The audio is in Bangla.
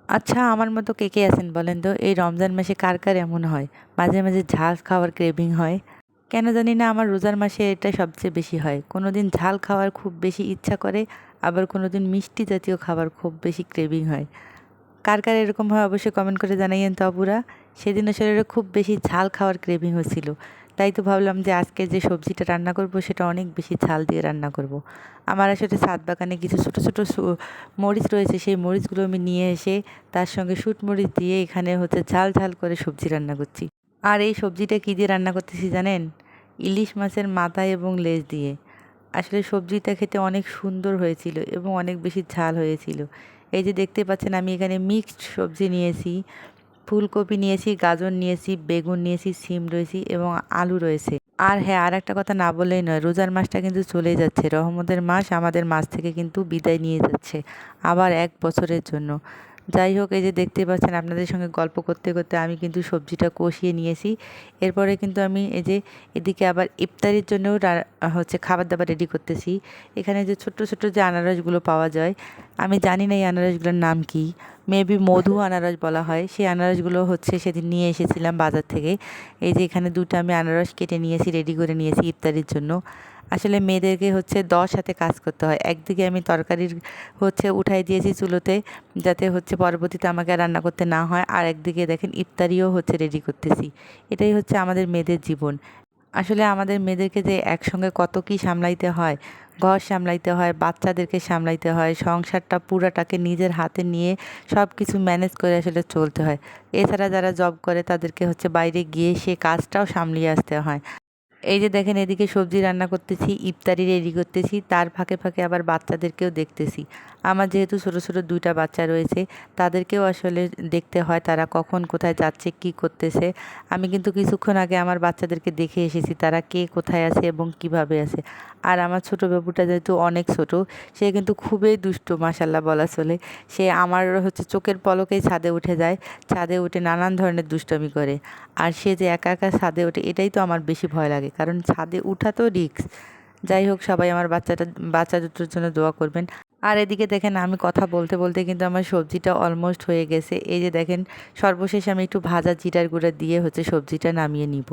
আচ্ছা, আমার মতো কে আছেন বলেন তো? এই রমজান মাসে কার এমন হয়? মাঝে, মাঝে ঝাল খাওয়ার ক্রেভিং হয়। কেন জানি না আমার রোজার মাসে এটা সবচেয়ে বেশি হয়। কোনোদিন ঝাল খাওয়ার খুব বেশি ইচ্ছা করে, আবার কোনোদিন মিষ্টি জাতীয় খাবার খুব বেশি ক্রেভিং হয়। কার এরকম হয় অবশ্যই কমেন্ট করে জানাইয়েন তো আপুরা। সেদিন আসলে খুব বেশি ঝাল খাওয়ার ক্রেভিং হচ্ছিল। তাই তো ভাবলাম যে আজকে যে সবজিটা রান্না করব সেটা অনেক বেশি ঝাল দিয়ে রান্না করব। আমার আসলে ছাদ বাগানে কিছু ছোটো, ছোটো মরিচ রয়েছে, সেই মরিচগুলো আমি নিয়ে এসে তার সঙ্গে শুঁট মরিচ দিয়ে এখানে হচ্ছে ঝাল, ঝাল করে সবজি রান্না করছি। আর এই সবজিটা কী দিয়ে রান্না করতেছি জানেন? ইলিশ মাছের মাথা এবং লেজ দিয়ে। আসলে সবজিটা খেতে অনেক সুন্দর হয়েছিল এবং অনেক বেশি ঝাল হয়েছিল। এই যে দেখতে পাচ্ছেন আমি এখানে মিক্সড সবজি নিয়েছি, ফুলকপি নিয়েছি, গাজর নিয়েছি, বেগুন নিয়েছি, সিম রয়েছে এবং আলু রয়েছে। আর হ্যাঁ, আরেকটা কথা না বললেই নয়, রোজার মাসটা কিন্তু চলেই যাচ্ছে। রহমতের মাস আমাদের মাছ থেকে কিন্তু বিদায় নিয়ে যাচ্ছে আবার ১ বছরের জন্য। যাই হোক, এই যে দেখতে পাচ্ছেন আপনাদের সঙ্গে গল্প করতে, করতে আমি কিন্তু সবজিটা কষিয়ে নিয়েছি। এরপরে কিন্তু আমি এই যে এদিকে আবার ইফতারির জন্যও হচ্ছে খাবার-দাবার রেডি করতেছি। এখানে যে ছোট্ট, ছোট্ট যে আনারসগুলো পাওয়া যায়, আমি জানি না এই আনারসগুলোর নাম কী? মেবি মধু আনারস বলা হয়। সেই আনারসগুলো হচ্ছে সেদিন নিয়ে এসেছিলাম বাজার থেকে। এই যে এখানে ২ টা আমি আনারস কেটে নিয়েছি, রেডি করে নিয়েছি ইফতারির জন্য। আসলে মেয়েদেরকে হচ্ছে ১০ হাতে কাজ করতে হয়। একদিকে আমি তরকারির হচ্ছে উঠাই দিয়েছি চুলোতে, যাতে হচ্ছে পরবর্তীতে আমাকে আর রান্না করতে না হয়। আর একদিকে দেখেন ইফতারিও হচ্ছে রেডি করতেছি। এটাই হচ্ছে আমাদের মেয়েদের জীবন। আসলে আমাদের মেয়েদেরকে যে একসঙ্গে কত কী সামলাইতে হয়, ঘর সামলাইতে হয়, বাচ্চাদেরকে সামলাইতে হয়, সংসারটা পুরাটাকে নিজের হাতে নিয়ে সব কিছু ম্যানেজ করে আসলে চলতে হয়। এছাড়া যারা জব করে তাদেরকে হচ্ছে বাইরে গিয়ে সে কাজটাও সামলিয়ে আসতে হয়। এই যে দেখেন এদিকে সবজি রান্না করতেছি, ইফতারি রেডি করতেছি, তার ফাঁকে, ফাঁকে আবার বাচ্চাদেরকেও দেখতেছি। আমার যেহেতু ছোটো, ছোটো ২ টা বাচ্চা রয়েছে, তাদেরকেও আসলে দেখতে হয় তারা কখন কোথায় যাচ্ছে, কী করতেছে। আমি কিন্তু কিছুক্ষণ আগে আমার বাচ্চাদেরকে দেখে এসেছি তারা কে কোথায় আছে এবং কীভাবে আছে। আর আমার ছোটো বাবুটা যেহেতু অনেক ছোটো, সে কিন্তু খুবই দুষ্টু মাশাআল্লাহ বলা চলে। সে আমার হচ্ছে চোখের পলকেই ছাদে উঠে যায়, ছাদে উঠে নানান ধরনের দুষ্টামি করে। আর সে যে একা একা ছাদে ওঠে এটাই তো আমার বেশি ভয় লাগে, কারণ ছাদে উঠা তো রিস্ক। যাই হোক, সবাই আমার বাচ্চা দুটোর জন্য দোয়া করবেন। আর এদিকে দেখেন আমি কথা বলতে বলতে কিন্তু আমার সবজিটা অলমোস্ট হয়ে গেছে। এই যে দেখেন, সর্বশেষে আমি একটু ভাজা জিরার গুঁড়া দিয়ে হচ্ছে সবজিটা নামিয়ে নিব।